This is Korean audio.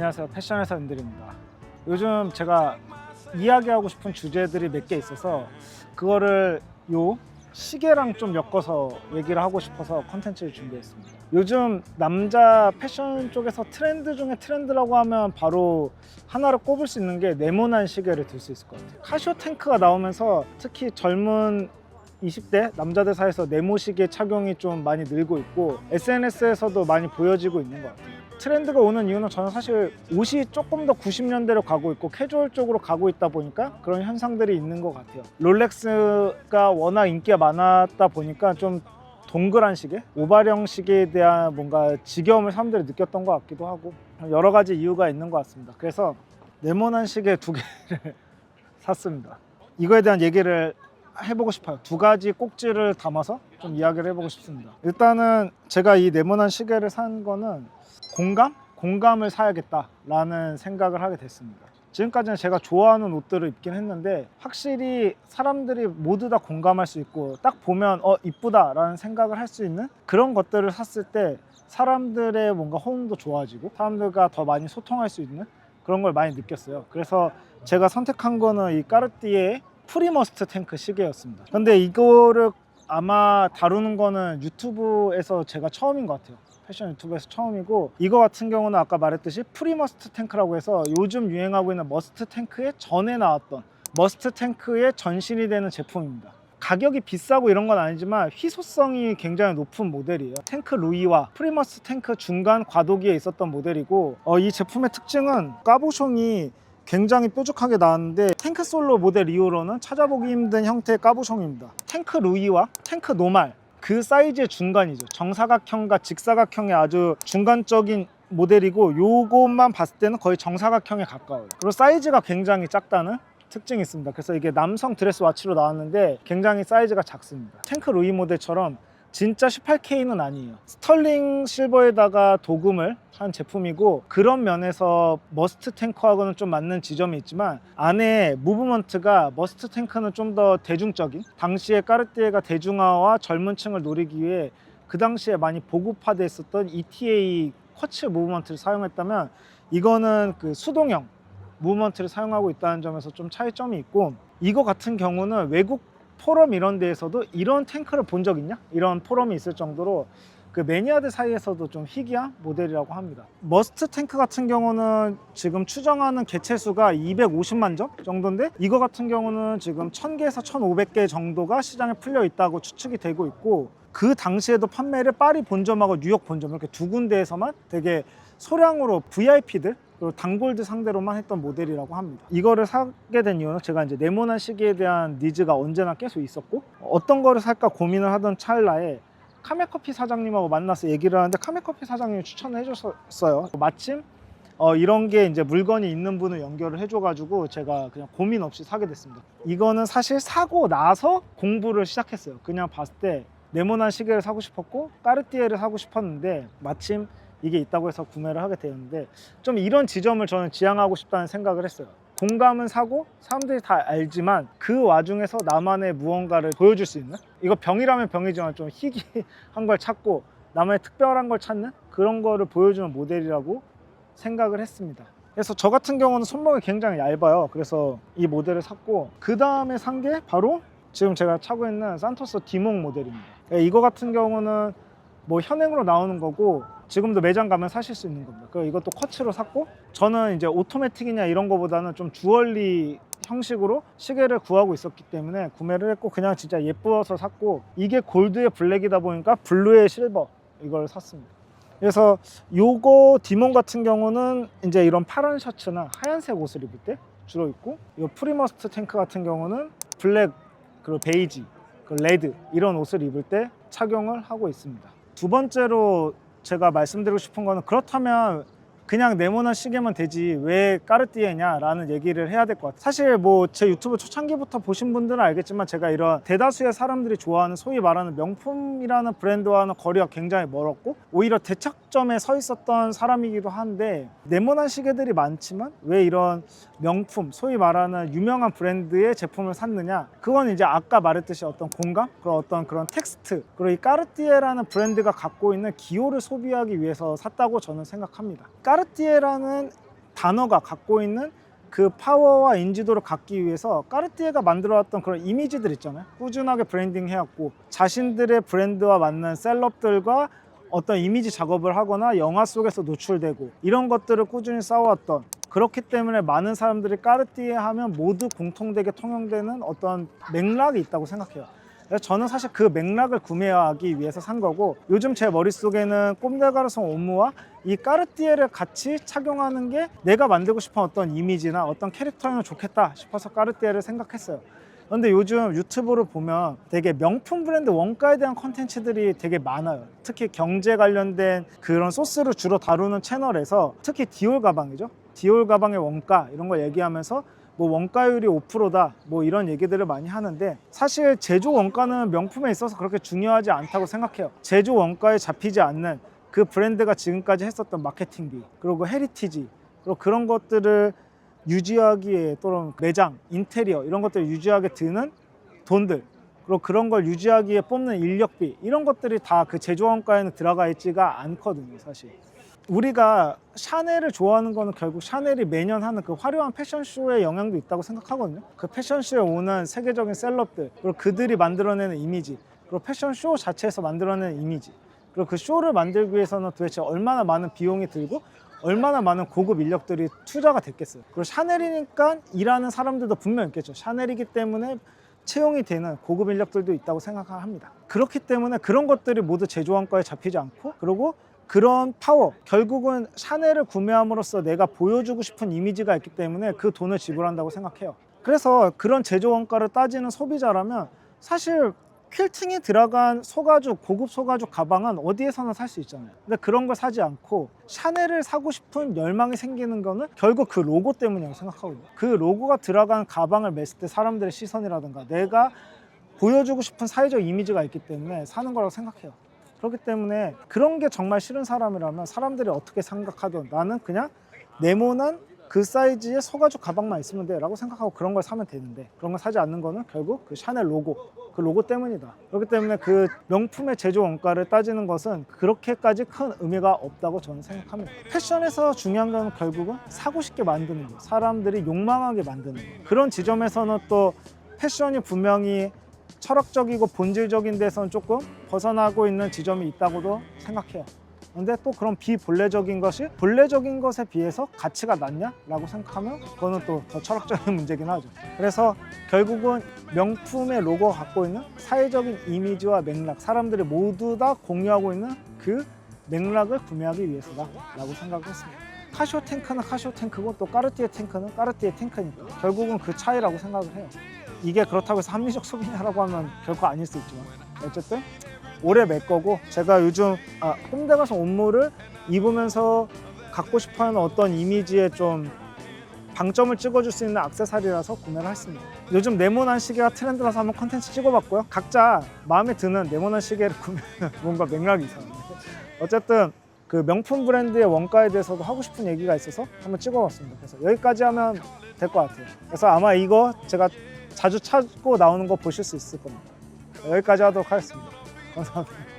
안녕하세요, 패션회사 은들입니다. 요즘 제가 이야기하고 싶은 주제들이 몇 개 있어서 그거를 요 시계랑 좀 엮어서 얘기를 하고 싶어서 컨텐츠를 준비했습니다. 요즘 남자 패션 쪽에서 트렌드 중에 트렌드라고 하면 바로 하나를 꼽을 수 있는 게 네모난 시계를 들 수 있을 것 같아요. 카시오 탱크가 나오면서 특히 젊은 20대 남자들 사이에서 네모 시계 착용이 좀 많이 늘고 있고 SNS에서도 많이 보여지고 있는 것 같아요. 트렌드가 오는 이유는 저는 사실 옷이 조금 더 90년대로 가고 있고 캐주얼 쪽으로 가고 있다 보니까 그런 현상들이 있는 것 같아요. 롤렉스가 워낙 인기가 많았다 보니까 좀 동그란 시계, 오발형 시계에 대한 뭔가 지겨움을 사람들이 느꼈던 것 같기도 하고 여러 가지 이유가 있는 것 같습니다. 그래서 네모난 시계 2개를 샀습니다. 이거에 대한 얘기를 해보고 싶어요. 두 가지 꼭지를 담아서 좀 이야기를 해보고 싶습니다. 일단은 제가 이 네모난 시계를 산 거는 공감을 사야겠다라는 생각을 하게 됐습니다. 지금까지는 제가 좋아하는 옷들을 입긴 했는데 확실히 사람들이 모두 다 공감할 수 있고 딱 보면 이쁘다라는 생각을 할 수 있는 그런 것들을 샀을 때 사람들의 뭔가 호응도 좋아지고 사람들과 더 많이 소통할 수 있는 그런 걸 많이 느꼈어요. 그래서 제가 선택한 거는 이 까르띠에의 프리머스트 탱크 시계였습니다. 근데 이거를 아마 다루는 거는 유튜브에서 제가 처음인 것 같아요. 패션 유튜브에서 처음이고, 이거 같은 경우는 아까 말했듯이 프리머스트 탱크라고 해서 요즘 유행하고 있는 머스트 탱크의 전에 나왔던 머스트 탱크의 전신이 되는 제품입니다. 가격이 비싸고 이런 건 아니지만 희소성이 굉장히 높은 모델이에요. 탱크 루이와 프리머스트 탱크 중간 과도기에 있었던 모델이고, 이 제품의 특징은 까보숑이 굉장히 뾰족하게 나왔는데 탱크 솔로 모델 이후로는 찾아보기 힘든 형태의 까보숑입니다. 탱크 루이와 탱크 노말 그 사이즈의 중간이죠. 정사각형과 직사각형의 아주 중간적인 모델이고, 요것만 봤을 때는 거의 정사각형에 가까워요. 그리고 사이즈가 굉장히 작다는 특징이 있습니다. 그래서 이게 남성 드레스 와치로 나왔는데 굉장히 사이즈가 작습니다. 탱크 루이 모델처럼 진짜 18K는 아니에요. 스털링 실버에다가 도금을 한 제품이고, 그런 면에서 머스트 탱크하고는 좀 맞는 지점이 있지만 안에 무브먼트가 머스트 탱크는 좀 더 대중적인, 당시에 까르띠에가 대중화와 젊은 층을 노리기 위해 그 당시에 많이 보급화돼 있었던 ETA 쿼츠 무브먼트를 사용했다면, 이거는 그 수동형 무브먼트를 사용하고 있다는 점에서 좀 차이점이 있고, 이거 같은 경우는 외국 포럼 이런 데에서도 이런 탱크를 본 적 있냐? 이런 포럼이 있을 정도로 그 매니아들 사이에서도 좀 희귀한 모델이라고 합니다. 머스트 탱크 같은 경우는 지금 추정하는 개체 수가 250만 점 정도인데, 이거 같은 경우는 지금 1000개에서 1500개 정도가 시장에 풀려 있다고 추측이 되고 있고, 그 당시에도 판매를 파리 본점하고 뉴욕 본점 이렇게 두 군데에서만 되게 소량으로 VIP들 그리고 단골드 상대로만 했던 모델이라고 합니다. 이거를 사게 된 이유는 제가 이제 네모난 시계에 대한 니즈가 언제나 계속 있었고, 어떤 거를 살까 고민을 하던 찰나에 카메커피 사장님하고 만나서 얘기를 하는데 카메커피 사장님이 추천을 해줬어요. 마침 이런 게 이제 물건이 있는 분을 연결을 해줘가지고 제가 그냥 고민 없이 사게 됐습니다. 이거는 사실 사고 나서 공부를 시작했어요. 그냥 봤을 때 네모난 시계를 사고 싶었고 까르띠에를 사고 싶었는데 마침 이게 있다고 해서 구매를 하게 되었는데, 좀 이런 지점을 저는 지향하고 싶다는 생각을 했어요. 공감은 사고 사람들이 다 알지만 그 와중에서 나만의 무언가를 보여줄 수 있는, 이거 병이라면 병이지만 좀 희귀한 걸 찾고 나만의 특별한 걸 찾는 그런 거를 보여주는 모델이라고 생각을 했습니다. 그래서 저 같은 경우는 손목이 굉장히 얇아요. 그래서 이 모델을 샀고, 그 다음에 산 게 바로 지금 제가 차고 있는 산토스 디몽 모델입니다. 이거 같은 경우는 뭐 현행으로 나오는 거고 지금도 매장 가면 사실 수 있는 겁니다. 그리고 이것도 쿼츠로 샀고, 저는 이제 오토매틱이냐 이런 거보다는 좀 주얼리 형식으로 시계를 구하고 있었기 때문에 구매를 했고, 그냥 진짜 예뻐서 샀고, 이게 골드의 블랙이다 보니까 블루의 실버 이걸 샀습니다. 그래서 요거 디몬 같은 경우는 이제 이런 파란 셔츠나 하얀색 옷을 입을 때 주로 입고, 이 프리머스트 탱크 같은 경우는 블랙 그리고 베이지 그리고 레드 이런 옷을 입을 때 착용을 하고 있습니다. 두 번째로 제가 말씀드리고 싶은 거는, 그렇다면 그냥 네모난 시계만 되지 왜 까르띠에냐 라는 얘기를 해야 될 것 같아요. 사실 뭐 제 유튜브 초창기부터 보신 분들은 알겠지만 제가 이런 대다수의 사람들이 좋아하는 소위 말하는 명품이라는 브랜드와는 거리가 굉장히 멀었고 오히려 대척점에 서 있었던 사람이기도 한데, 네모난 시계들이 많지만 왜 이런 명품 소위 말하는 유명한 브랜드의 제품을 샀느냐, 그건 이제 아까 말했듯이 어떤 공감, 그리고 어떤 그런 텍스트, 그리고 이 까르띠에라는 브랜드가 갖고 있는 기호를 소비하기 위해서 샀다고 저는 생각합니다. 까르띠에라는 단어가 갖고 있는 그 파워와 인지도를 갖기 위해서 까르띠에가 만들어왔던 그런 이미지들 있잖아요. 꾸준하게 브랜딩 해왔고 자신들의 브랜드와 맞는 셀럽들과 어떤 이미지 작업을 하거나 영화 속에서 노출되고 이런 것들을 꾸준히 쌓아왔던, 그렇기 때문에 많은 사람들이 까르띠에 하면 모두 공통되게 통용되는 어떤 맥락이 있다고 생각해요. 그래서 저는 사실 그 맥락을 구매하기 위해서 산 거고, 요즘 제 머릿속에는 꼼데가르송 옴무와 이 까르띠에를 같이 착용하는 게 내가 만들고 싶은 어떤 이미지나 어떤 캐릭터면 좋겠다 싶어서 까르띠에를 생각했어요. 그런데 요즘 유튜브를 보면 되게 명품 브랜드 원가에 대한 컨텐츠들이 되게 많아요. 특히 경제 관련된 그런 소스를 주로 다루는 채널에서 특히 디올 가방이죠. 디올 가방의 원가 이런 거 얘기하면서 뭐 원가율이 5%다 뭐 이런 얘기들을 많이 하는데, 사실 제조 원가는 명품에 있어서 그렇게 중요하지 않다고 생각해요. 제조 원가에 잡히지 않는 그 브랜드가 지금까지 했었던 마케팅비, 그리고 헤리티지, 그리고 그런 것들을 유지하기에, 또는 매장, 인테리어 이런 것들을 유지하게 드는 돈들, 그리고 그런 걸 유지하기에 뽑는 인력비, 이런 것들이 다 그 제조 원가에는 들어가 있지가 않거든요. 사실 우리가 샤넬을 좋아하는 거는 결국 샤넬이 매년 하는 그 화려한 패션쇼의 영향도 있다고 생각하거든요. 그 패션쇼에 오는 세계적인 셀럽들, 그리고 그들이 만들어내는 이미지, 그리고 패션쇼 자체에서 만들어내는 이미지, 그리고 그 쇼를 만들기 위해서는 도대체 얼마나 많은 비용이 들고 얼마나 많은 고급 인력들이 투자가 됐겠어요. 그리고 샤넬이니까 일하는 사람들도 분명 있겠죠. 샤넬이기 때문에 채용이 되는 고급 인력들도 있다고 생각합니다. 그렇기 때문에 그런 것들이 모두 제조 원가에 잡히지 않고, 그리고 그런 파워, 결국은 샤넬을 구매함으로써 내가 보여주고 싶은 이미지가 있기 때문에 그 돈을 지불한다고 생각해요. 그래서 그런 제조 원가를 따지는 소비자라면 사실 퀼팅이 들어간 소가죽, 고급 소가죽 가방은 어디에서나 살 수 있잖아요. 근데 그런 걸 사지 않고 샤넬을 사고 싶은 열망이 생기는 거는 결국 그 로고 때문이라고 생각하거든요. 그 로고가 들어간 가방을 맸을 때 사람들의 시선이라든가 내가 보여주고 싶은 사회적 이미지가 있기 때문에 사는 거라고 생각해요. 그렇기 때문에 그런 게 정말 싫은 사람이라면 사람들이 어떻게 생각하든 나는 그냥 네모난 그 사이즈의 소가죽 가방만 있으면 돼 라고 생각하고 그런 걸 사면 되는데, 그런 걸 사지 않는 거는 결국 그 샤넬 로고, 그 로고 때문이다. 그렇기 때문에 그 명품의 제조 원가를 따지는 것은 그렇게까지 큰 의미가 없다고 저는 생각합니다. 패션에서 중요한 건 결국은 사고 싶게 만드는 거, 사람들이 욕망하게 만드는 거. 그런 지점에서는 또 패션이 분명히 철학적이고 본질적인 데서는 조금 벗어나고 있는 지점이 있다고도 생각해요. 근데 또 그런 비본래적인 것이 본래적인 것에 비해서 가치가 낮냐라고 생각하면 그거는 또 더 철학적인 문제긴 하죠. 그래서 결국은 명품의 로고가 갖고 있는 사회적인 이미지와 맥락, 사람들이 모두 다 공유하고 있는 그 맥락을 구매하기 위해서다라고 생각을 했습니다. 카시오 탱크는 카시오 탱크고 또 까르띠에 탱크는 까르띠에 탱크니까 결국은 그 차이라고 생각을 해요. 이게 그렇다고 해서 합리적 소비냐라고 하면 결코 아닐 수 있지만, 어쨌든 올해 매 거고, 제가 요즘 꼼데가서 옴무를 입으면서 갖고 싶어하는 어떤 이미지에 좀 방점을 찍어줄 수 있는 액세서리라서 구매를 했습니다. 요즘 네모난 시계가 트렌드라서 한번 컨텐츠 찍어봤고요. 각자 마음에 드는 네모난 시계를 구매하는 뭔가 맥락이 이상한데, 어쨌든 그 명품 브랜드의 원가에 대해서도 하고 싶은 얘기가 있어서 한번 찍어봤습니다. 그래서 여기까지 하면 될 것 같아요. 그래서 아마 이거 제가 자주 찾고 나오는 거 보실 수 있을 겁니다. 여기까지 하도록 하겠습니다. 감사합니다.